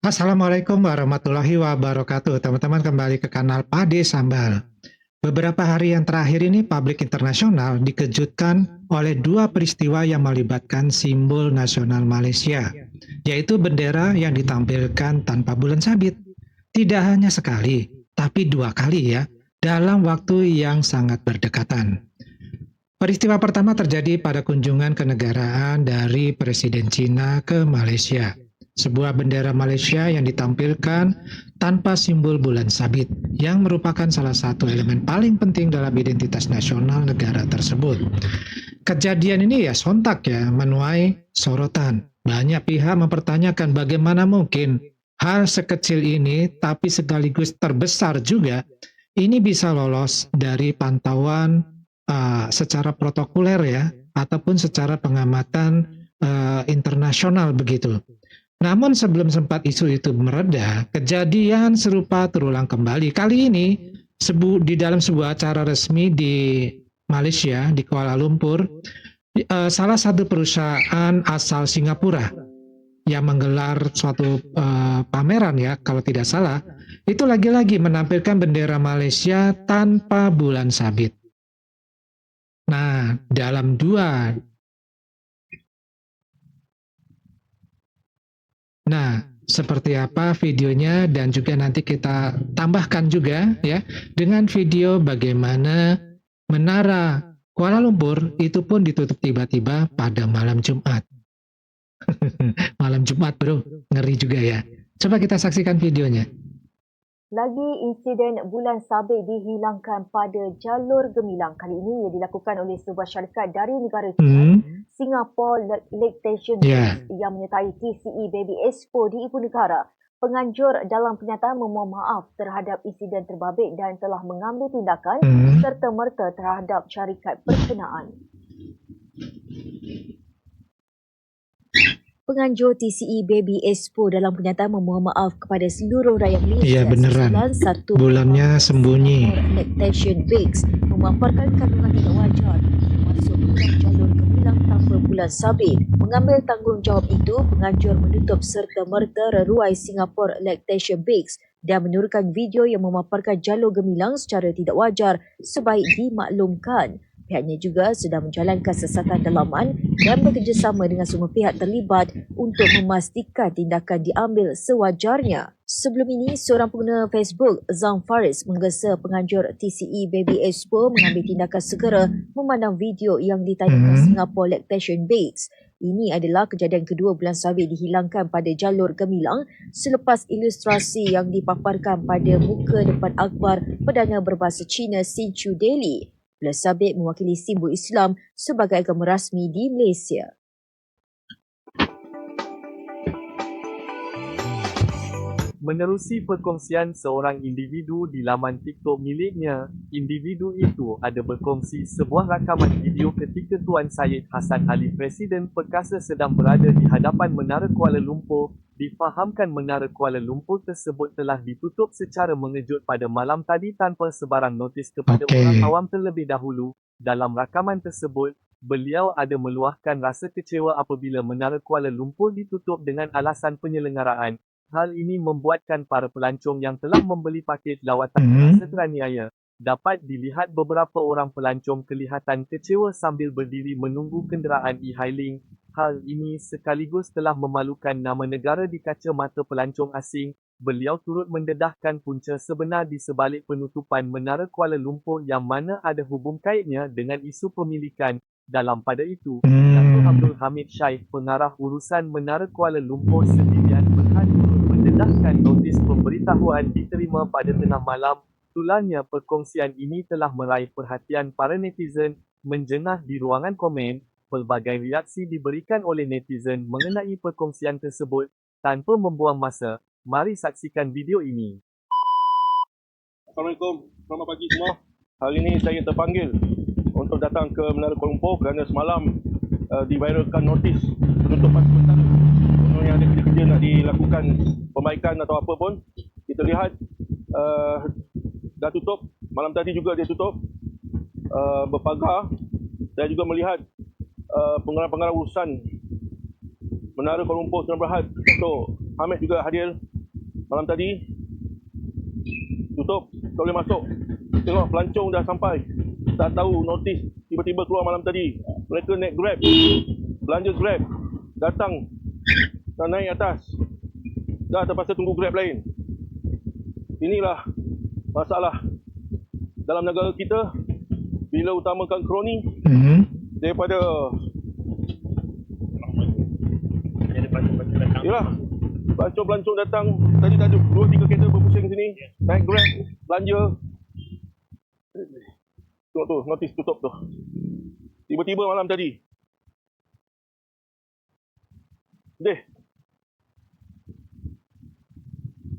Assalamualaikum warahmatullahi wabarakatuh. Teman-teman kembali ke kanal Pade Sambal. Beberapa hari yang terakhir ini publik internasional dikejutkan oleh dua peristiwa yang melibatkan simbol nasional Malaysia, yaitu bendera yang ditampilkan tanpa bulan sabit. Tidak hanya sekali, tapi dua kali ya, dalam waktu yang sangat berdekatan. Peristiwa pertama terjadi pada kunjungan kenegaraan dari Presiden Cina ke Malaysia. Sebuah bendera Malaysia yang ditampilkan tanpa simbol bulan sabit, yang merupakan salah satu elemen paling penting dalam identitas nasional negara tersebut. Kejadian ini ya sontak ya menuai sorotan. Banyak pihak mempertanyakan bagaimana mungkin hal sekecil ini tapi sekaligus terbesar juga ini bisa lolos dari pantauan secara protokoler ya, ataupun secara pengamatan internasional begitu. Namun sebelum sempat isu itu mereda, kejadian serupa terulang kembali. Kali ini di dalam sebuah acara resmi di Malaysia, di Kuala Lumpur, salah satu perusahaan asal Singapura yang menggelar suatu pameran ya, kalau tidak salah, itu lagi-lagi menampilkan bendera Malaysia tanpa bulan sabit. Nah, seperti apa videonya dan juga nanti kita tambahkan juga ya dengan video bagaimana Menara Kuala Lumpur itu pun ditutup tiba-tiba pada malam Jumat. Malam Jumat bro, ngeri juga ya. Coba kita saksikan videonya. Lagi insiden bulan sabit dihilangkan pada jalur gemilang. Kali ini ia dilakukan oleh sebuah syarikat dari negara China, Singapore Lactation yang menyertai TCE Baby Expo di Ibu Negara. Penganjur dalam pernyataan memohon maaf terhadap insiden terbabit dan telah mengambil tindakan serta-merta terhadap syarikat berkenaan. Penganjur TCE Baby Expo dalam pernyataan memohon maaf kepada seluruh rakyat Malaysia. Iya beneran, bulannya sembunyi. Lactation Bigs memaparkan kandungan tidak wajar masuk dalam jalur gemilang tanpa bulan sabit. Mengambil tanggungjawab itu, penganjur menutup serta-merta reruai Singapore Lactation Bigs dan menurunkan video yang memaparkan jalur gemilang secara tidak wajar sebaik dimaklumkan. Pihaknya juga sedang menjalankan siasatan dalaman dan bekerjasama dengan semua pihak terlibat untuk memastikan tindakan diambil sewajarnya. Sebelum ini, seorang pengguna Facebook, Zam Faris, menggesa penganjur TCE Baby Expo mengambil tindakan segera memandang video yang ditayangkan Singapore Lactation Bigs. Ini adalah kejadian kedua bulan sabit dihilangkan pada jalur gemilang selepas ilustrasi yang dipaparkan pada muka depan akhbar Perdana berbahasa Cina Xinqiu Daily. Bulan sabit mewakili simbol Islam sebagai agama rasmi di Malaysia. Menerusi perkongsian seorang individu di laman TikTok miliknya, individu itu ada berkongsi sebuah rakaman video ketika Tuan Syed Hassan Ali Presiden perkasa sedang berada di hadapan Menara Kuala Lumpur. Difahamkan Menara Kuala Lumpur tersebut telah ditutup secara mengejut pada malam tadi tanpa sebarang notis kepada orang awam terlebih dahulu. Dalam rakaman tersebut, beliau ada meluahkan rasa kecewa apabila Menara Kuala Lumpur ditutup dengan alasan penyelenggaraan. Hal ini membuatkan para pelancong yang telah membeli paket lawatan merasa teraniaya. Dapat dilihat beberapa orang pelancong kelihatan kecewa sambil berdiri menunggu kenderaan e-hailing. Hal ini sekaligus telah memalukan nama negara di kaca mata pelancong asing. Beliau turut mendedahkan punca sebenar di sebalik penutupan Menara Kuala Lumpur yang mana ada hubung kaitnya dengan isu pemilikan. Dalam pada itu, Datuk Abdul Hamid Shaikh, pengarah urusan Menara Kuala Lumpur sendirian mendedahkan notis pemberitahuan diterima pada tengah malam. Tularnya perkongsian ini telah meraih perhatian para netizen. Menjengah di ruangan komen, pelbagai reaksi diberikan oleh netizen mengenai perkongsian tersebut. Tanpa membuang masa, mari saksikan video ini. Assalamualaikum, selamat pagi semua. Hari ini saya terpanggil untuk datang ke Menara Kuala Lumpur kerana semalam diviralkan notis penutupan sementara. Yang ada kerja-kerja nak dilakukan perbaikan atau apa pun, kita lihat dah tutup. Malam tadi juga dia tutup berpagar. Saya juga melihat pengarah-pengarah urusan Menara Kuala Lumpur Tuan Berhad, Dr. Hamid juga hadir malam tadi tutup, tak boleh masuk. Tengok pelancong dah sampai, tak tahu notis tiba-tiba keluar malam tadi. Mereka naik Grab, belanja Grab, datang dan naik atas, dah terpaksa tunggu Grab lain. Inilah masalah dalam negara kita bila utamakan kroni daripada yalah, pelancong-pelancong datang tadi tak ada 2-3 kereta berpusing sini, naik Grab, belanja. Tengok tu, notis tutup tu. Tiba-tiba malam tadi. Deh.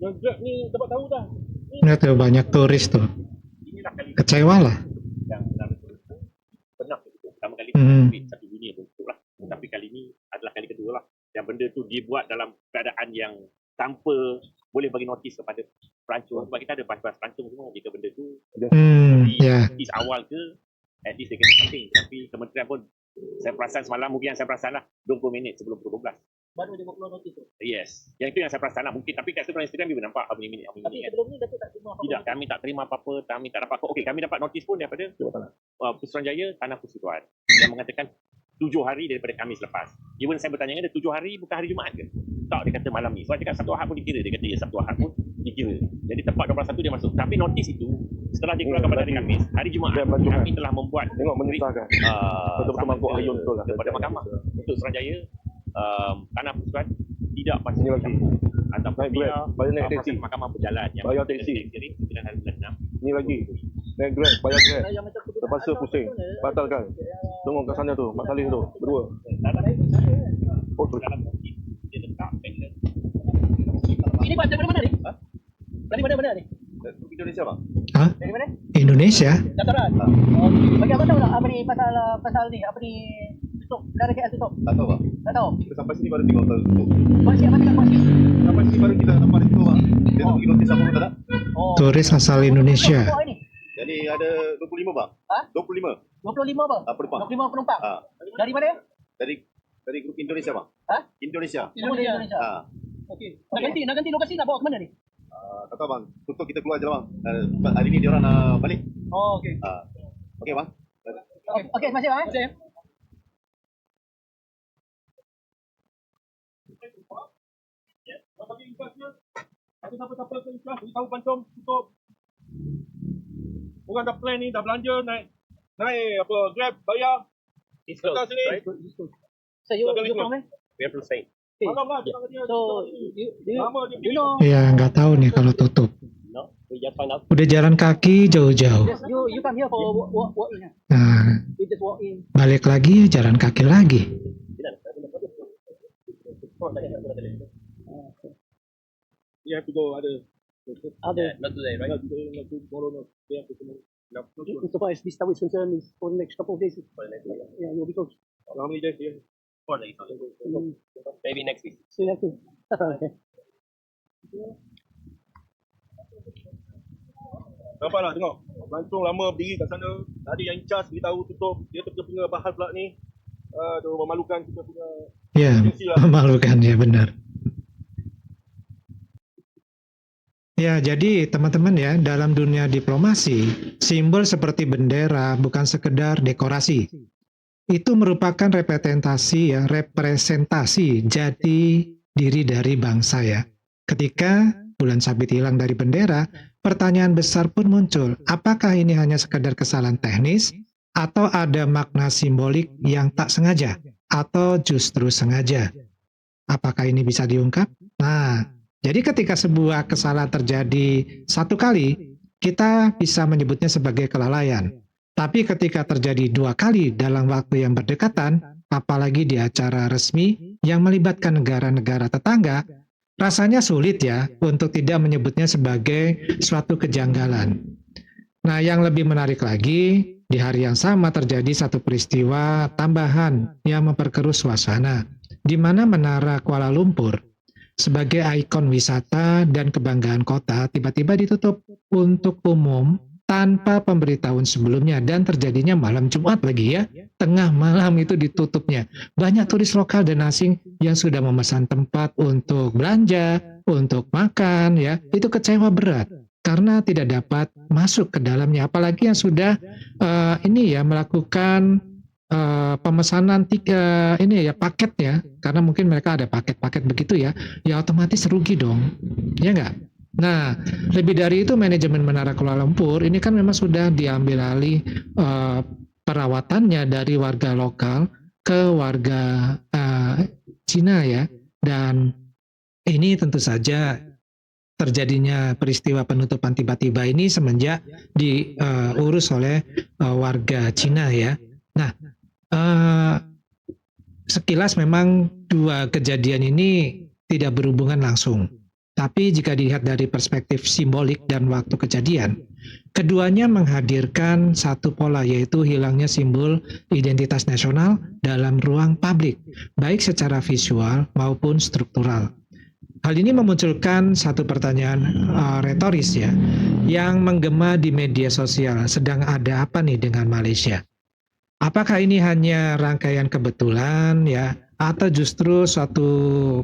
Yang Grab ni dapat tahu dah. Nggak tuh banyak turis tuh. Kecewa lah. Pernah pertama kali satu dunia tu lah. Tapi kali ni adalah kali kedua lah. Yang benda tu dibuat dalam keadaan yang tanpa boleh bagi notis kepada pelancong. Sebab kita ada pas-pas pelancong semua. Jika benda tu notis awal ke, at least dia kena something. Tapi kementerian pun, saya perasan semalam, mungkin yang saya perasan lah 20 minit sebelum pukul 12. Baru dia buat keluar notis tu. Yes. Yang itu yang saya perasan lah. Mungkin, tapi kat situ dalam Instagram dia nampak how many minit. Tapi sebelum ni Datuk tak terima apa-apa. Tidak, kami tak terima apa-apa. Kami tak dapat. Okey, kami dapat notis pun daripada Pusuruhanjaya Tanah Persekutuan yang mengatakan 7 hari daripada Khamis lepas. Even saya bertanya dengan dia, 7 hari bukan hari Jumaat ke? Tak, dia kata malam ni. Sebab dia kata Sabtu Ahad pun dikira. Dia kata ya, Sabtu Ahad pun dikira. Jadi tepat 21 dia masuk. Tapi notis itu, setelah dia keluarkan pada hari Khamis, hari Jumaat, kami telah membuat Tengok menyusahkan. Betul-betul mampu ayun betul lah. kepada mahkamah untuk Suruhanjaya Tanah Persekutuan tidak pasti Ini lagi. ataupun Naik Grab, bayar naik proses teksi. mahkamah berjalan yang Bayar teksi. dengan hari bulan 6. Ni lagi. Naik Grab, bayar Grab. Yang macam kebenaran Terpaksa atau pusing. macam mana? Batalkan. Tengok kat sana tu, Mak Saleh tu. Berdua. Oh, tu. Dalam notis dia letak pendant. Ini Pak dari mana ni? Dari mana ni? Indonesia bang. Hah? Dari mana? Indonesia? Dataran. Okey. Bagi apa tahu tak apa ni pasal ni? Apa ni tutup? Negara KL tutup. Tak tahu bang. Tak tahu. Kita sampai sini baru tengok tutup. Buat siapa nak buat siapa? Sampai sini baru kita nampak itu bang. Dia tak bagi notis apa pun tak ada. Oh. Turis asal Indonesia. Oh, ini. Jadi ada 25 bang. Ha? 25 25 apa? penumpang. 25 penumpang. Ha. Dari mana? Dari grup Indonesia bang. Ha? Indonesia. Indonesia. Ha. Okey. Nak ganti lokasi nak bawa ke mana ni? Tak tahu bang. Tutup kita keluar je lah bang. Sebab hari ni dia orang nak balik. Oh, okey. Okey bang. Okey, terima kasih bang. Terima kasih. Bagi ikhlasnya, ada siapa-siapa ke ikhlas, beritahu pelancong tutup. Orang dah plan ni, dah belanja, naik apa, Grab, bayar. It's closed, Datang sini. right? So you from where? We have to say. Malam lah, dia dia. So Lama dia you know Ya nggak tahu nih kalau tutup. No, we just find out. Udah jalan kaki jauh-jauh. you come here for walk in. Nah, You just walk in. balik lagi jalan kaki lagi. You have to go, ada. Other Not today, right? Not today, not tomorrow, not day after tomorrow. so far as this tower is concerned is for the next couple of days. Yeah, you'll be closed. How many days here? 4 days. Maybe next week. So you have to. Okay. Nampaklah, tengok. Pelancong lama berdiri kat sana. Tadi yang in charge beritahu tutup. Dia punya bahas pula ni. Aduh, memalukan kita punya Ya, agensi lah. memalukan ya benar. Ya, jadi teman-teman ya, dalam dunia diplomasi, simbol seperti bendera bukan sekedar dekorasi. Itu merupakan representasi jati diri dari bangsa ya. Ketika bulan sabit hilang dari bendera, pertanyaan besar pun muncul. Apakah ini hanya sekedar kesalahan teknis atau ada makna simbolik yang tak sengaja atau justru sengaja? Apakah ini bisa diungkap? Nah, jadi ketika sebuah kesalahan terjadi satu kali, kita bisa menyebutnya sebagai kelalaian. Tapi ketika terjadi 2 kali dalam waktu yang berdekatan, apalagi di acara resmi yang melibatkan negara-negara tetangga, rasanya sulit ya untuk tidak menyebutnya sebagai suatu kejanggalan. Nah, yang lebih menarik lagi, di hari yang sama terjadi satu peristiwa tambahan yang memperkeruh suasana, di mana Menara Kuala Lumpur sebagai ikon wisata dan kebanggaan kota tiba-tiba ditutup untuk umum tanpa pemberitahuan sebelumnya dan terjadinya malam Jumat lagi ya. Tengah malam itu ditutupnya. Banyak turis lokal dan asing yang sudah memesan tempat untuk belanja, untuk makan ya, itu kecewa berat karena tidak dapat masuk ke dalamnya. Apalagi yang sudah melakukan pemesanan ini ya paket ya, karena mungkin mereka ada paket-paket begitu ya, ya otomatis rugi dong, ya nggak? Nah, lebih dari itu manajemen Menara Kuala Lumpur ini kan memang sudah diambil alih perawatannya dari warga lokal ke warga Cina ya, dan ini tentu saja terjadinya peristiwa penutupan tiba-tiba ini semenjak diurus oleh warga Cina ya. Nah, sekilas memang dua kejadian ini tidak berhubungan langsung. Tapi jika dilihat dari perspektif simbolik dan waktu kejadian, keduanya menghadirkan satu pola, yaitu hilangnya simbol identitas nasional dalam ruang publik, baik secara visual maupun struktural. Hal ini memunculkan satu pertanyaan retoris ya, yang menggema di media sosial. Sedang ada apa nih dengan Malaysia? Apakah ini hanya rangkaian kebetulan ya, atau justru suatu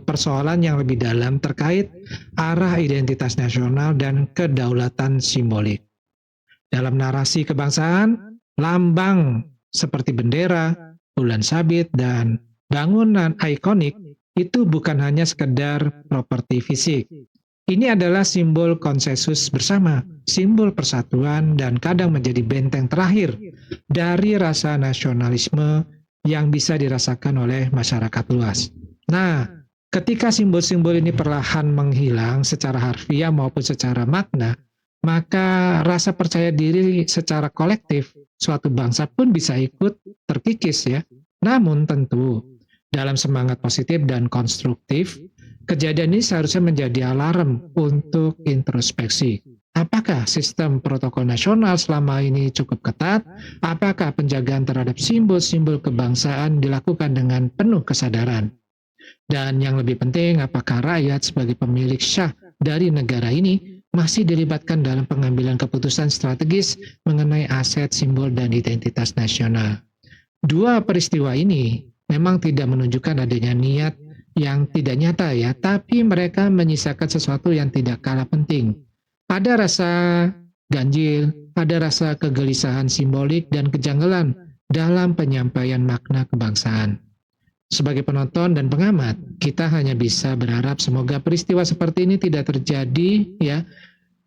persoalan yang lebih dalam terkait arah identitas nasional dan kedaulatan simbolik? Dalam narasi kebangsaan, lambang seperti bendera, bulan sabit, dan bangunan ikonik itu bukan hanya sekedar properti fisik. Ini adalah simbol konsensus bersama, simbol persatuan, dan kadang menjadi benteng terakhir dari rasa nasionalisme yang bisa dirasakan oleh masyarakat luas. Nah, ketika simbol-simbol ini perlahan menghilang secara harfiah maupun secara makna, maka rasa percaya diri secara kolektif suatu bangsa pun bisa ikut terkikis ya. Namun tentu, dalam semangat positif dan konstruktif, kejadian ini seharusnya menjadi alarm untuk introspeksi. Apakah sistem protokol nasional selama ini cukup ketat? Apakah penjagaan terhadap simbol-simbol kebangsaan dilakukan dengan penuh kesadaran? Dan yang lebih penting, apakah rakyat sebagai pemilik syah dari negara ini masih dilibatkan dalam pengambilan keputusan strategis mengenai aset, simbol, dan identitas nasional? Dua peristiwa ini memang tidak menunjukkan adanya niat yang tidak nyata ya, tapi mereka menyisakan sesuatu yang tidak kalah penting. Ada rasa ganjil, ada rasa kegelisahan simbolik dan kejanggalan dalam penyampaian makna kebangsaan. Sebagai penonton dan pengamat, kita hanya bisa berharap semoga peristiwa seperti ini tidak terjadi ya,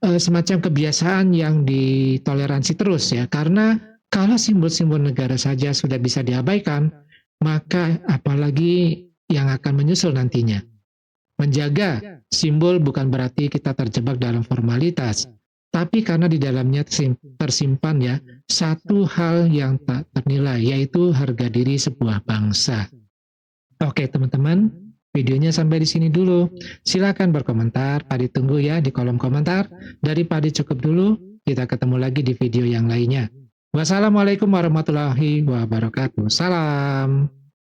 semacam kebiasaan yang ditoleransi terus ya, karena kalau simbol-simbol negara saja sudah bisa diabaikan, maka apalagi yang akan menyusul nantinya. Menjaga simbol bukan berarti kita terjebak dalam formalitas, tapi karena di dalamnya tersimpan ya satu hal yang tak ternilai, yaitu harga diri sebuah bangsa. Oke teman-teman, videonya sampai di sini dulu. Silakan berkomentar, Padi tunggu ya di kolom komentar. Dari Padi cukup dulu, kita ketemu lagi di video yang lainnya. Wassalamualaikum warahmatullahi wabarakatuh. Salam.